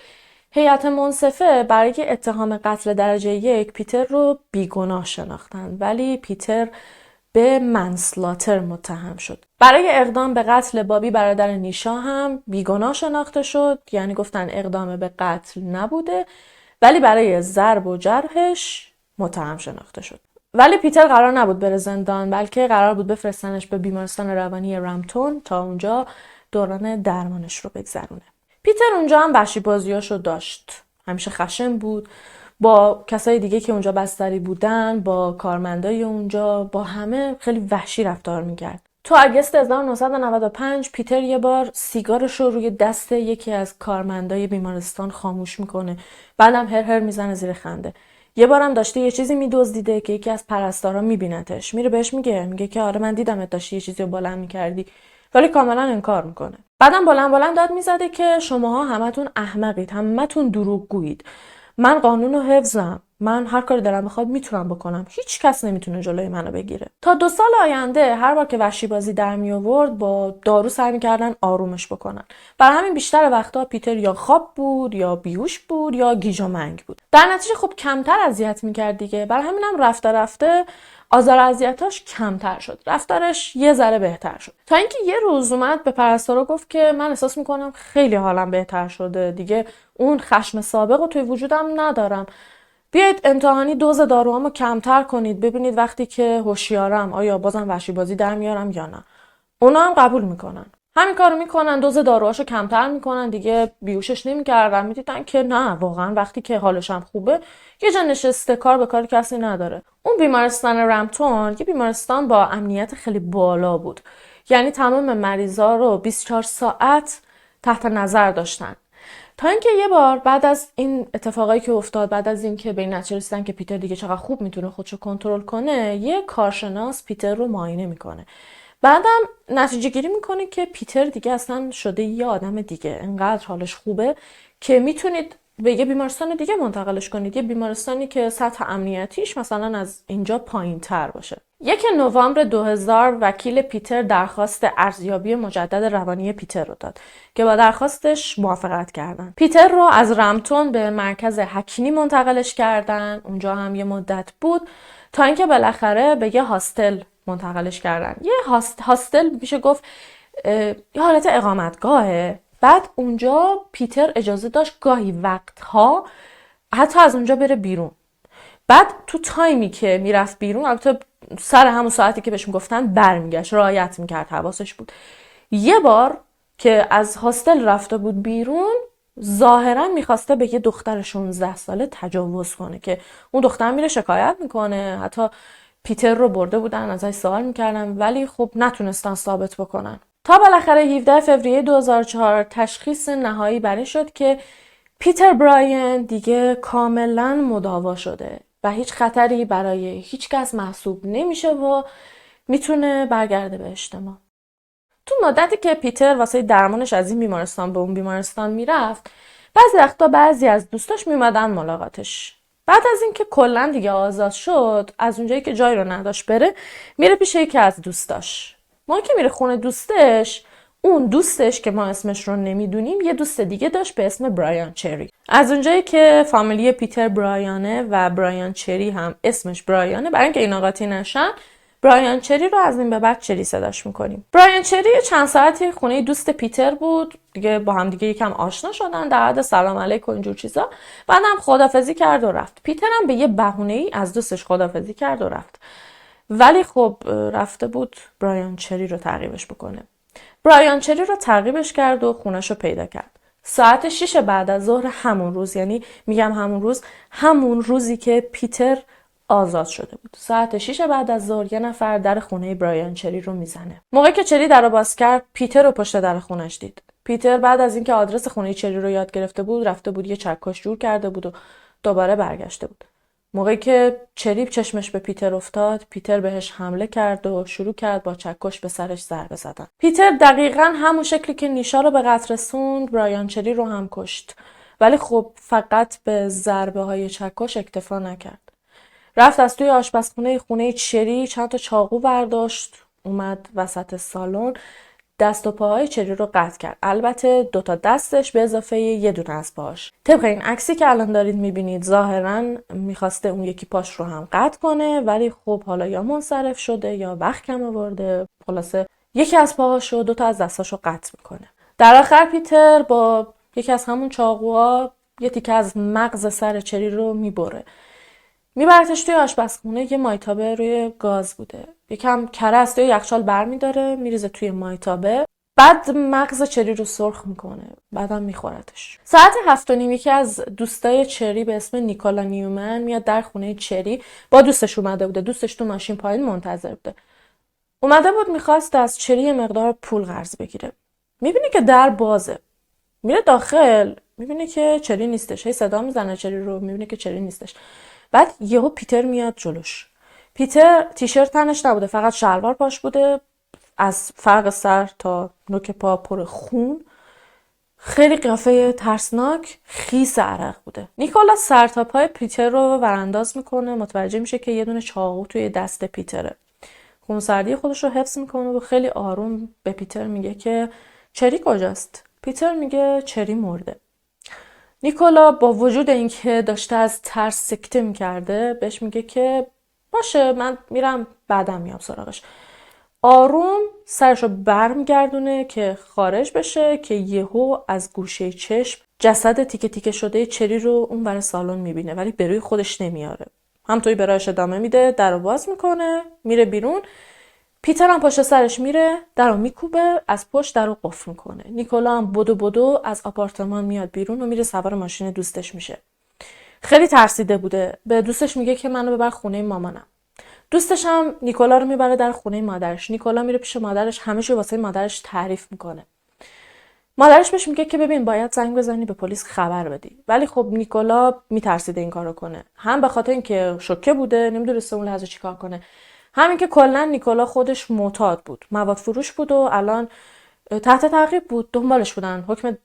Speaker 1: هیئت منصفه برای اتهام قتل درجه 1 پیتر رو بیگناه شناختن، ولی پیتر به منسلاتر متهم شد. برای اقدام به قتل بابی برادر نیشا هم بیگناه شناخته شد، یعنی گفتن اقدام به قتل نبوده، ولی برای ضرب و جرحش متهم شناخته شد. ولی پیتر قرار نبود بره زندان، بلکه قرار بود بفرستنش به بیمارستان روانی رمتون تا اونجا دوران درمانش رو بگذرونه. پیتر اونجا هم وحشی بازیاشو داشت. همیشه خشن بود، با کسای دیگه که اونجا بستری بودن، با کارمندای اونجا، با همه خیلی وحشی رفتار میکرد. تو اگست 1995 پیتر یه بار سیگارش رو روی دست یکی از کارمندای بیمارستان خاموش میکنه، بعدم هر میزنه زیر خنده. یه بارم داشته یه چیزی میدزدیده که یکی از پرستارا میبینتش، میره بهش میگه که آره من دیدمت داشتی یه چیزی رو بلند میکردی، ولی کاملا انکار میکنه. بعدم بلند داد میزده که شماها همتون احمقید، همتون دروغگویید. من قانون رو حفظم، من هر کاری دلم بخواد میتونم بکنم، هیچ کس نمیتونه جلوی منو بگیره. تا 2 سال آینده هر بار که وحشی بازی در می آورد با دارو سعی میکردن آرومش بکنن. برای همین بیشتر وقتا پیتر یا خواب بود یا بیهوش بود یا گیج و منگ بود. در نتیجه خب کمتر اذیت میکرد دیگه. برای همینم رفته رفته آزار اذیتاش کمتر شد، رفتارش یه ذره بهتر شد، تا اینکه یه روز اومد به پرستارا گفت که من احساس میکنم خیلی حالم بهتر شده، دیگه اون خشم سابق رو توی وجودم ندارم. بیایید امتحانی دوز داروهامو کمتر کنید، ببینید وقتی که هوشیارم آیا بازم وحشی بازی در میارم یا نه. اونا هم قبول میکنن، همین کارو میکنن، دوز داروهاشو کمتر میکنن، دیگه بیهوشش نمیکردن، میدیدن که نه واقعا وقتی که حالش هم خوبه یه جا نشسته، کار به کار کسی نداره. اون بیمارستان رمپتون یه بیمارستان با امنیت خیلی بالا بود، یعنی تمام مریضا رو 24 ساعت تحت نظر داشتن. تا اینکه یه بار بعد از این اتفاقایی که افتاد، بعد از اینکه به این نتیجه رسیدن که پیتر دیگه چقدر خوب میتونه خودشو کنترل کنه، یه کارشناس پیتر رو معاینه میکنه. بعدم نتیجه گیری میکنه که پیتر دیگه اصلا شده یه آدم دیگه، انقدر حالش خوبه که میتونید به یه بیمارستان دیگه منتقلش کنید، یه بیمارستانی که سطح امنیتیش مثلا از اینجا پایین تر باشه. 1 نوامبر 2000 وکیل پیتر درخواست ارزیابی مجدد روانی پیتر رو داد که با درخواستش موافقت کردن. پیتر رو از رمپتون به مرکز هکینی منتقلش کردن، اونجا هم یه مدت بود تا اینکه بالاخره به یه هاستل منتقلش کردن. یه هاستل میشه گفت یه حالت اقامتگاهه. بعد اونجا پیتر اجازه داشت گاهی وقتها حتی از اونجا بره بیرون. بعد تو تایمی که میرفت بیرون، البته سر همون ساعتی که بهش میگفتن برمیگشت، رعایت میکرد، حواسش بود. یه بار که از هاستل رفته بود بیرون، ظاهرا میخواسته به یه دختر 16 ساله تجاوز کنه که اون دختر میره شکایت میکنه، حتی پیتر رو برده بودن ازش سوال میکردن ولی خب نتونستن ثابت بکنن. تا بالاخره 17 فوریه 2004 تشخیص نهایی بر این شد که پیتر براین دیگه کاملا مداوا شده و هیچ خطری برای هیچ کس محسوب نمیشه و میتونه برگرده به اجتماع. تو مدتی که پیتر واسه درمانش از این بیمارستان به اون بیمارستان میرفت، بعضی وقتا بعضی از دوستاش میومدن ملاقاتش. بعد از اینکه کلا دیگه آزاد شد، از اونجایی که جایی رو نداشت بره، میره پیش یکی از دوستاش. ما که میره خونه دوستش، اون دوستش که ما اسمش رو نمیدونیم یه دوست دیگه داشت به اسم برایان چری. از اونجایی که فامیلی پیتر برایانه و برایان چری هم اسمش برایانه، برای اینکه اینا قاطی نشن برایان چری رو از این به بعد چری صداش میکنیم. برایان چری چند ساعتی خونه دوست پیتر بود، دیگه با هم دیگه یکم آشنا شدن، در حد سلام علیکم اینجور چیزا. بعدم خدافظی کرد و رفت. پیتر هم به یه بهونه‌ای از دوستش خدافظی کرد و رفت. ولی خب رفته بود برایان چری رو تعقیبش بکنه. برایان چری رو تعقیبش کرد و خونش رو پیدا کرد. ساعت 6 بعد از ظهر همون روز، یعنی میگم همون روزی که پیتر آزاد شده بود. ساعت 6 بعد از ظهر یه نفر در خونه برایان چری رو میزنه. موقعی که چری در رو باز کرد، پیتر رو پشت در خونش دید. پیتر بعد از اینکه آدرس خونه چری رو یاد گرفته بود، رفته بود یه چکش جور کرده بود و دوباره برگشته بود. موقعی که چری چشمش به پیتر افتاد، پیتر بهش حمله کرد و شروع کرد با چکش به سرش ضربه زدن. پیتر دقیقاً همون شکلی که نیشا رو به قتل رسوند، برایان چری رو هم کشت. ولی خب فقط به ضربه های چکش اکتفا نکرد. رفت از توی آشپزخونه خونه چری چند تا چاقو برداشت، اومد وسط سالن، دست و پاهای چری رو قطع کرد. البته 2 تا دستش به اضافه یه دونه از پاهاش. طبق این عکسی که الان دارید میبینید، ظاهرا میخواسته اون یکی پاش رو هم قطع کنه، ولی خب حالا یا منصرف شده یا وقت کم آورده، خلاصه یکی از پاهاش و 2 تا از دستاشو قطع میکنه. در آخر پیتر با یکی از همون چاقوها یه تیکه از مغز سر چری رو میبره. میبرتش توی آشپزخونه. یه مایتابه روی گاز بوده، یکم کره از توی یخچال برمیداره، میریزه توی مایتابه، بعد مغز چری رو سرخ میکنه، بعدم میخورتش. ساعت 7:30 یکی از دوستای چری به اسم نیکولا نیومن میاد در خونه چری. با دوستش اومده بوده، دوستش تو ماشین پایین منتظر بوده. اومده بود میخواست از چری یه مقدار پول قرض بگیره. میبینه که در بازه، میره داخل، میبینه که چری نیستش. هی صدا میزنه چری رو، میبینه که چری نیستش. بعد یهو پیتر میاد جلوش. پیتر تیشرت تنش نبوده، فقط شلوار پاش بوده، از فرق سر تا نوک پا پر خون. خیلی قیافه ترسناک، خیس عرق بوده. نیکولاس سر تا پای پیتر رو ورانداز میکنه، متوجه میشه که یه دونه چاقو توی دست پیتره. خونسردی خودش رو حفظ میکنه و خیلی آروم به پیتر میگه که چری کجاست؟ پیتر میگه چری مرده. نیکولا با وجود اینکه داشته از ترس سکته میکرده بهش میگه که باشه من میرم بعدم میام سراغش. آروم سرشو برمیگردونه که خارج بشه که یهو از گوشه چشم جسد تیکه تیکه شده چری رو اون برای سالن میبینه ولی به روی خودش نمیاره. همطوری به راهش ادامه میده، درو باز میکنه، میره بیرون. پیتر هم پشت سرش میره، درو میکوبه، از پشت درو قفل میکنه. نیکولا هم بدو بدو از آپارتمان میاد بیرون و میره سوار ماشین دوستش میشه. خیلی ترسیده بوده. به دوستش میگه که منو ببر خونه مامانم. دوستش هم نیکولا رو میبره در خونه مادرش. نیکولا میره پیش مادرش، همه چی واسه مادرش تعریف میکنه. مادرش بهش میگه که ببین باید زنگ بزنی به پلیس خبر بدی. ولی خب نیکولا میترسیده این کارو کنه. هم به خاطر اینکه شوکه بوده، نمیدونسته اون لحظه چیکار کنه. همین که کلا نیکولا خودش معتاد بود. مواد فروش بود و الان تحت تعقیب بود. دنبالش بودن. حکم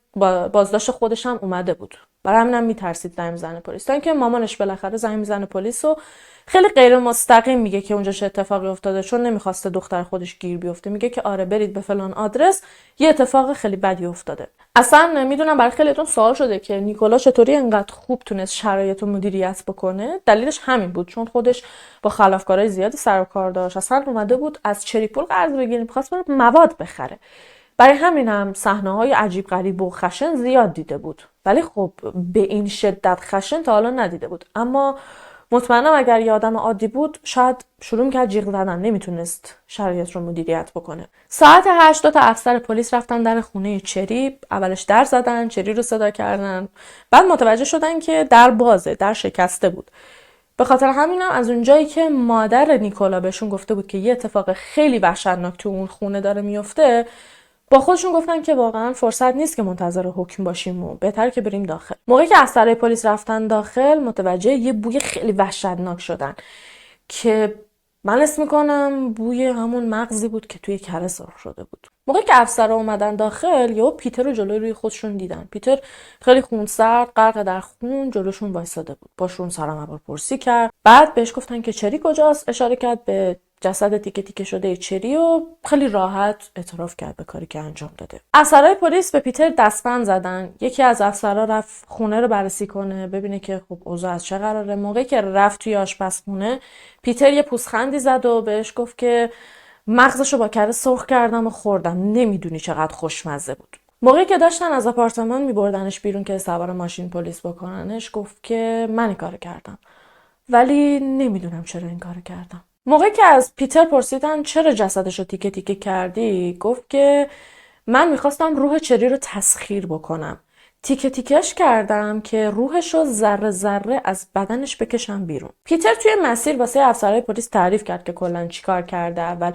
Speaker 1: بازداشت خودش هم اومده بود. برای همینم میترسید زنگ بزنه پلیس. تا اینکه مامانش بالاخره زنگ میزنه پلیس و خیلی غیر مستقیم میگه که اونجا چه اتفاقی افتاده چون نمیخواسته دختر خودش گیر بیفته. میگه که آره برید به فلان آدرس یه اتفاق خیلی بدی افتاده. اصلا میدونم برای خیلیتون سوال شده که نیکولا چطوری انقدر خوب تونست شرایط رو مدیریت بکنه. دلیلش همین بود چون خودش با خلافکارای زیادی سر و کار داشت. اصلا اومده بود از چری پول قرض بگیره، می‌خواست بره مواد بخره. برای همین هم صحنه‌های عجیب غریب و خشن زیاد دیده بود. ولی خب به این شدت خشن تا حالا ندیده بود. اما مطمئنم اگر یه آدم عادی بود شاید شروع می‌کرد جیغ زدن، نمیتونست شرایط رو مدیریت بکنه. ساعت 8 تا افسر پلیس رفتن در خونه چری. اولش در زدن، چری رو صدا کردن. بعد متوجه شدن که در بازه، در شکسته بود. به خاطر همینم از اونجایی که مادر نیکولا بهشون گفته بود که یه اتفاق خیلی وحشتناک تو اون خونه داره میفته، با خودشون گفتن که واقعا فرصت نیست که منتظر حکم باشیم و بهتره که بریم داخل. موقعی که افسرهای پلیس رفتن داخل متوجه یه بوی خیلی وحشتناک شدن که من اسم میکنم بوی همون مغزی بود که توی کره سرخ شده بود. موقعی که افسرها اومدن داخل یهو پیتر رو جلوی روی خودشون دیدن. پیتر خیلی خونسرد غرق در خون جلوشون وایساده بود. باشون سلام احوال پرسی کرد. بعد بهش گفتن که چری کجاست، اشاره کرد به جسد تیکه تیکه شده چری و خیلی راحت اعتراف کرد به کاری که انجام داده. افسرهای پلیس به پیتر دستبند زدن. یکی از افسرها رفت خونه رو بررسی کنه ببینه که خب اوضاع از چه قراره. موقعی که رفت توی آشپزخونه پیتر یه پوزخندی زد و بهش گفت که مغزشو با کره سرخ کردم و خوردم، نمیدونی چقدر خوشمزه بود. موقعی که داشتن از آپارتمان میبردنش بیرون که سوار ماشین پلیس بکننش گفت که من این کارو کردم ولی نمیدونم چرا این کارو کردم. موقعی که از پیتر پرسیدن چرا جسدش رو تیکه تیکه کردی گفت که من میخواستم روح چری رو تسخیر بکنم. تیکه تیکش کردم که روحش رو ذره ذره از بدنش بکشم بیرون. پیتر توی مسیر واسه افسرهای پلیس تعریف کرد که کلاً چیکار کرده. اول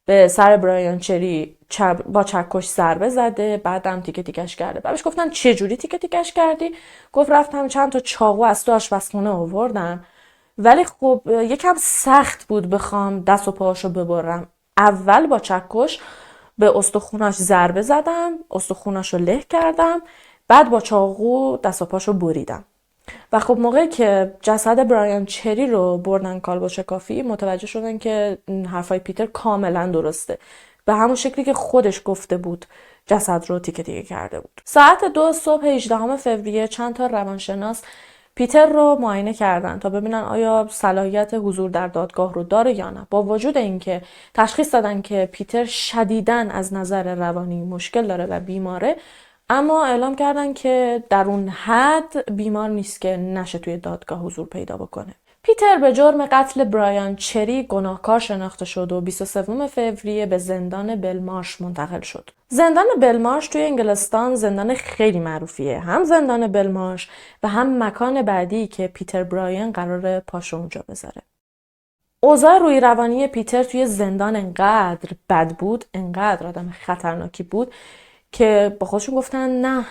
Speaker 1: به سر برایان چری با چکش ضربه زده، بعدم تیکه تیکش کرده. بعدش گفتن چه جوری تیکه تیکش کردی؟ گفت رفتم چند تا چاقو از تو آشپزخونه آوردم ولی خب یکم سخت بود بخوام دست و پاهاشو ببرم. اول با چکش به استخوناش ضربه زدم، استخوناشو له کردم، بعد با چاقو دست و پاشو بریدم. و خب موقعی که جسد برایان چری رو بردن کالبد شکافی متوجه شدن که حرفای پیتر کاملا درسته. به همون شکلی که خودش گفته بود جسد رو تیکه تیکه کرده بود. ساعت 2 صبح 18 فوریه چند تا روانشناس پیتر رو معاینه کردن تا ببینن آیا صلاحیت حضور در دادگاه رو داره یا نه. با وجود اینکه تشخیص دادن که پیتر شدیداً از نظر روانی مشکل داره و بیماره، اما اعلام کردن که در اون حد بیمار نیست که نشه توی دادگاه حضور پیدا بکنه. پیتر به جرم قتل برایان چری گناهکار شناخته شد و 23 فوریه به زندان بلمارش منتقل شد. زندان بلمارش توی انگلستان زندان خیلی معروفیه. هم زندان بلمارش و هم مکان بعدی که پیتر برایان قراره پاشو اونجا بذاره. اوضاع روی روانی پیتر توی زندان انقدر بد بود، انقدر آدم خطرناکی بود که با خودشون گفتن نه،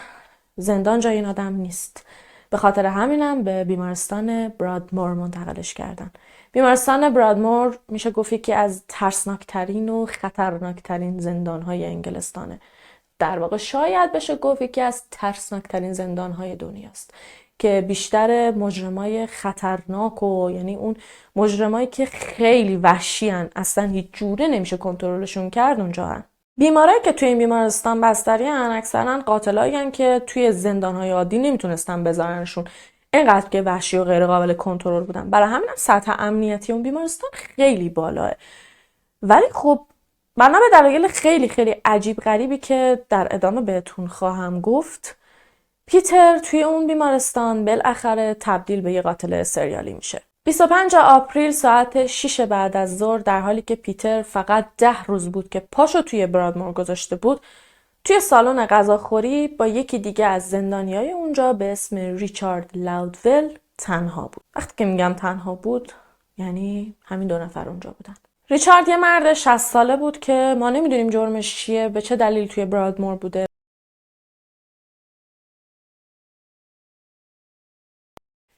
Speaker 1: زندان جای این آدم نیست. به خاطر همینم به بیمارستان برادمور منتقلش کردن. بیمارستان برادمور میشه گفت یکی از ترسناکترین و خطرناکترین زندانهای انگلستانه. در واقع شاید بشه گفت یکی از ترسناکترین زندانهای دنیاست که بیشتر مجرمای خطرناک و یعنی اون مجرمایی که خیلی وحشیان اصلا هیچ جوره نمیشه کنترلشون کرد اونجا هن. بیمارایی که توی این بیمارستان بستری هن اکثرا قاتلایی هن که توی زندانهای عادی نمیتونستن بذارنشون، اینقدر که وحشی و غیر قابل کنترل بودن. برای همین هم سطح امنیتی اون بیمارستان خیلی بالاه. ولی خب بنا به دلایل خیلی خیلی عجیب غریبی که در ادامه بهتون خواهم گفت، پیتر توی اون بیمارستان بالاخره تبدیل به یه قاتل سریالی میشه. 25 آپریل ساعت 6 بعد از ظهر، در حالی که پیتر فقط 10 روز بود که پاشو توی برادمور گذاشته بود، توی سالن غذاخوری با یکی دیگه از زندانیای اونجا به اسم ریچارد لاودول تنها بود. وقتی که میگم تنها بود یعنی همین 2 نفر اونجا بودن. ریچارد یه مرد 60 ساله بود که ما نمیدونیم جرمش چیه، به چه دلیل توی برادمور بوده.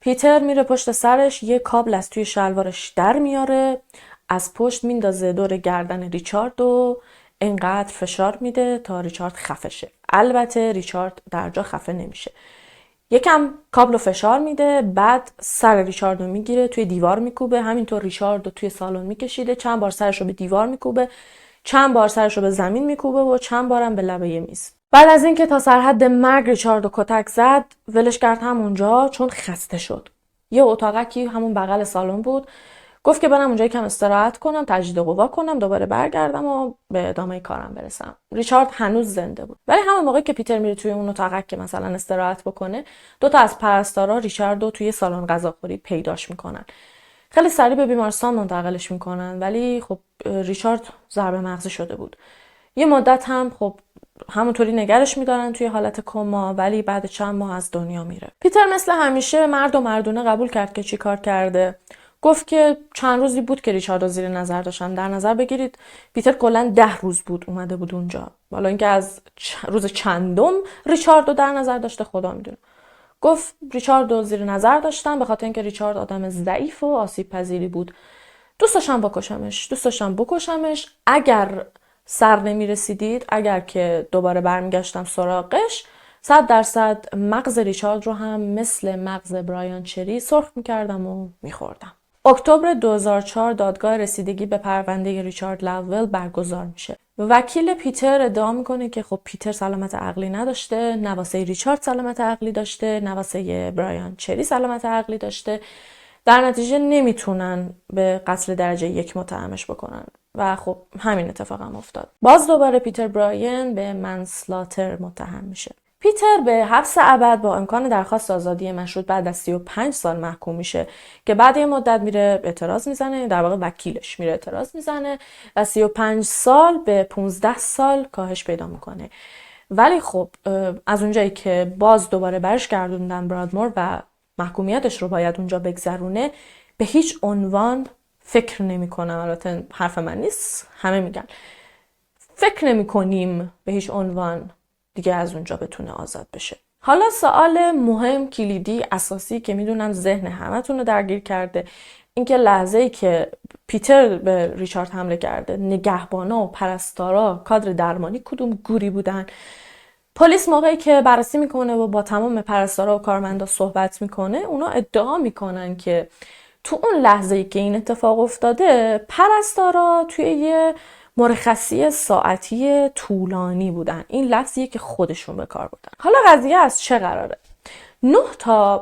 Speaker 1: پیتر میره پشت سرش، یه کابل از توی شلوارش در میاره، از پشت میندازه دور گردن ریچارد و انقدر فشار میده تا ریچارد خفه شه. البته ریچارد در جا خفه نمیشه. یکم کابل رو فشار میده، بعد سر ریچارد رو میگیره توی دیوار میکوبه. همینطور ریچارد رو توی سالن میکشیده، چند بار سرش رو به دیوار میکوبه، چند بار سرش رو به زمین میکوبه و چند بارم به لبه میز. بعد از اینکه تا سرحد مرگ ریچارد رو کتک زد، ولش کرد همونجا چون خسته شد. یه اتاقکی همون بغل سالن بود. گفت که برم اونجا کم استراحت کنم، تجدید قوا کنم، دوباره برگردم و به ادامه کارم برسم. ریچارد هنوز زنده بود. ولی همون موقع که پیتر میره توی اون اتاقک که مثلا استراحت بکنه، 2 از پرستارا ریچارد رو توی سالن غذاخوری پیداش میکنن. خیلی سریع به بیمارستان منتقلش میکنن، ولی خب ریچارد ضربه مغزی شده بود. یه مدت هم خب همونطوری نگرش میدارن توی حالت کما، ولی بعد چند ماه از دنیا میره. پیتر مثل همیشه مرد و مردونه قبول کرد که چی کار کرده. گفت که چند روزی بود که ریچارد رو زیر نظر داشتم. در نظر بگیرید پیتر کلاً 10 روز بود اومده بود اونجا. حالا اینکه از روز چندم ریچارد رو در نظر داشته خدا میدونه. گفت ریچارد رو زیر نظر داشتم به خاطر اینکه ریچارد آدم ضعیف و آسیب پذیری بود. دوست داشتم بکشمش. اگر سر نمیرسیدید، اگر که دوباره برمیگشتم سراغش، 100% مغز ریچارد رو هم مثل مغز برایان چری سرخ میکردم و میخوردم. اکتبر 2004 دادگاه رسیدگی به پرونده ریچارد لاودول برگزار میشه. وکیل پیتر ادعا میکنه که خب پیتر سلامت عقلی نداشته، نه واسه ریچارد سلامت عقلی داشته، نه واسه برایان چری سلامت عقلی داشته. در نتیجه نمیتونن به قتل درجه 1 متهمش بکنن و خب همین اتفاق هم افتاد. باز دوباره پیتر براین به منسلاتر متهم میشه. پیتر به حبس ابد با امکان درخواست آزادی مشروط بعد از 35 سال محکوم میشه که بعد یه مدت میره اعتراض میزنه، در واقع وکیلش میره اعتراض میزنه و 35 سال به 15 سال کاهش پیدا میکنه. ولی خب از اونجایی که باز دوباره برش گردوندن برادمور و محکومیتش رو باید اونجا بگذرونه، به هیچ عنوان فکر نمی کنم، البته حرف من نیست، همه میگن فکر نمی کنیم به هیچ عنوان دیگه از اونجا بتونه آزاد بشه. حالا سوال مهم، کلیدی، اساسی که میدونم ذهن همتون رو درگیر کرده، اینکه لحظه‌ای که پیتر به ریچارد حمله کرده، نگهبانا و پرستارا کادر درمانی کدوم گوری بودن؟ پلیس موقعی که بررسی میکنه و با تمام پرستارا و کارمندا صحبت میکنه، اونا ادعا میکنن که تو اون لحظه‌ای که این اتفاق افتاده، پرستارا توی یه مرخصی ساعتی طولانی بودن. این لفظیه که خودشون به کار بودن. حالا قضیه از چه قراره؟ 9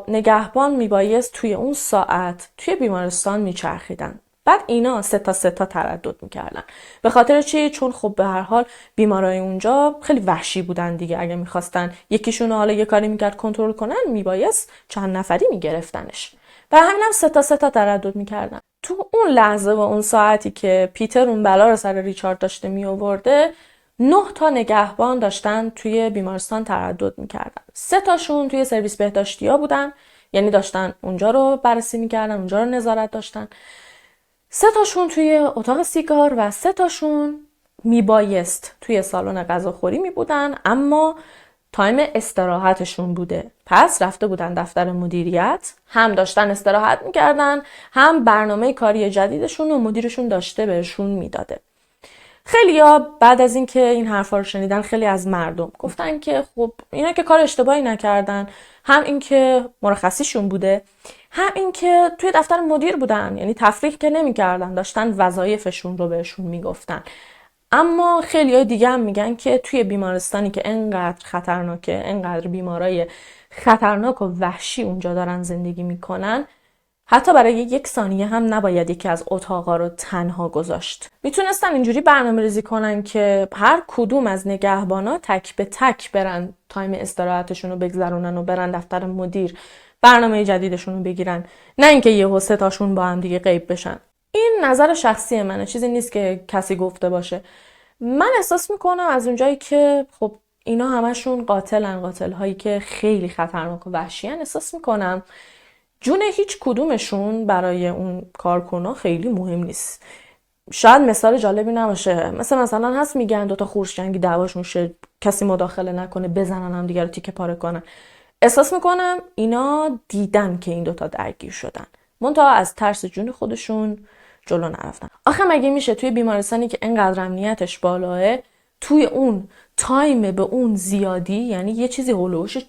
Speaker 1: نگهبان میبایست توی اون ساعت توی بیمارستان میچرخیدن. بعد اینا 3 تا تردد میکردن. به خاطر چی؟ چون خب به هر حال بیمارای اونجا خیلی وحشی بودن دیگه. اگه میخواستن یکیشون حالا یه کاری میکرد کنترل کنن، میبایست چند نفری میگرفتنش. برای همین هم 3 تا تردد میکردن. تو اون لحظه و اون ساعتی که پیتر اون بلا رو سر ریچارد داشته می آورده، 9 نگهبان داشتن توی بیمارستان تردد میکردن. 3 توی سرویس بهداشتی‌ها بودن، یعنی داشتن اونجا رو بررسی میکردن، اونجا رو نظارت داشتن. 3 توی اتاق سیگار و 3 میبایست توی سالن غذاخوری می بودن، اما تایم استراحتشون بوده. پس رفته بودن دفتر مدیریت، هم داشتن استراحت میکردن، هم برنامه کاری جدیدشون و مدیرشون داشته بهشون میداده. خیلیا بعد از اینکه این حرفا رو شنیدن، خیلی از مردم گفتن که خب اینا که کار اشتباهی نکردن، هم این که مرخصیشون بوده، هم این که توی دفتر مدیر بودن، یعنی تفریح که نمی‌کردن، داشتن وظایفشون رو بهشون میگفتن. اما خیلیای دیگه هم میگن که توی بیمارستانی که انقدر خطرناکه، انقدر بیمارای خطرناک و وحشی اونجا دارن زندگی میکنن، حتی برای 1 ثانیه هم نباید یکی از اتاقا رو تنها گذاشت. میتونستن اینجوری برنامه‌ریزی کنن که هر کدوم از نگهبانا تک به تک برن تایم استراحتشون رو بگذرونن و برن دفتر مدیر برنامه جدیدشون رو بگیرن، نه اینکه یهو 3 تاشون با هم دیگه غیب بشن. این نظر شخصی منه، چیزی نیست که کسی گفته باشه. من احساس میکنم از اونجایی که خب اینا همشون قاتل هایی که خیلی خطرناک و وحشی هن، احساس میکنم جون هیچ کدومشون برای اون کارکنان خیلی مهم نیست. شاید مثال جالبی نباشه، مثلا هست میگن 2 تا خورش جنگی دعواشون شه، کسی مداخله نکنه، بزنن هم دیگه رو تیکه پاره کنن. احساس میکنم اینا دیدن که این 2 تا درگیر شدن، منتها از ترس جون خودشون جلو نرفتن. آخه مگه میشه توی بیمارستانی که انقدر امنیتش بالاه، توی اون تایم به اون زیادی، یعنی یه چیزی هولوش 40-45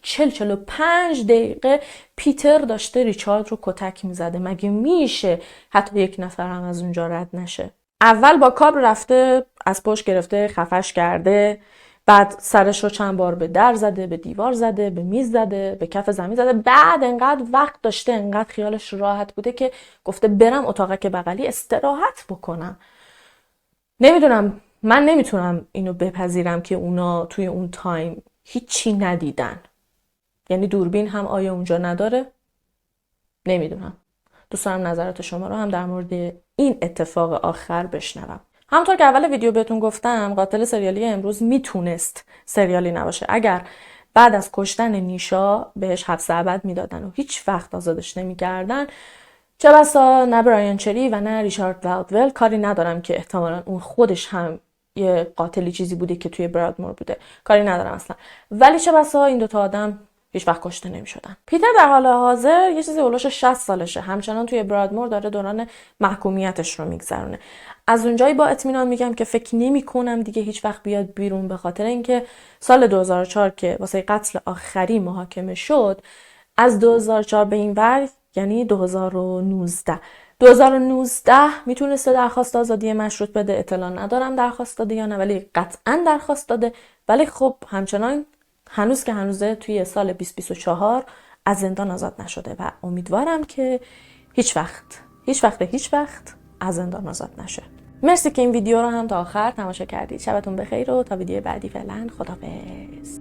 Speaker 1: دقیقه پیتر داشته ریچارد رو کتک میزده؟ مگه میشه حتی 1 نفر هم از اونجا رد نشه؟ اول با کابل رفته از پشت گرفته خفش کرده، بعد سرش رو چند بار به در زده، به دیوار زده، به میز زده، به کف زمین زده. بعد انقدر وقت داشته، انقدر خیالش راحت بوده که گفته برم اتاقک بغلی استراحت بکنم. نمیدونم، من نمیتونم اینو بپذیرم که اونا توی اون تایم هیچی ندیدن. یعنی دوربین هم آیا اونجا نداره؟ نمیدونم. دوست دارم نظرات شما رو هم در مورد این اتفاق آخر بشنوم. همونطور که اول ویدیو بهتون گفتم، قاتل سریالی امروز میتونست سریالی نباشه. اگر بعد از کشتن نیشا بهش حبس ابد میدادن و هیچ وقت آزادش نمیکردن، چه بسا نه برایان چری و نه ریچارد لاودول، کاری ندارم که احتمالاً اون خودش هم یه قاتلی چیزی بوده که توی برادمور بوده، کاری ندارم اصلا، ولی چه بسا این 2 تا آدم هیچ وقت کشته نمی‌شدن. پیتر در حال حاضر یه چیزی اولش 60 سالشه، همچنان توی برادمور داره دوران محکومیتش رو میگذرونه. از اونجایی با اطمینان میگم که فکر نمی‌کنم دیگه هیچ وقت بیاد بیرون، به خاطر اینکه سال 2004 که واسه قتل آخری محاکمه شد، از 2004 به این ور، یعنی 2019 میتونسته درخواست آزادی مشروط بده. اطلاع ندارم درخواست داده یا نه، ولی قطعا درخواست داده. ولی خب همچنان هنوز که هنوزه توی سال 2024 از زندان آزاد نشده و امیدوارم که هیچ وقت از زندان آزاد نشه. مرسی که این ویدیو رو هم تا آخر تماشا کردید. شبتون بخیر و تا ویدیو بعدی فعلا خداحافظ.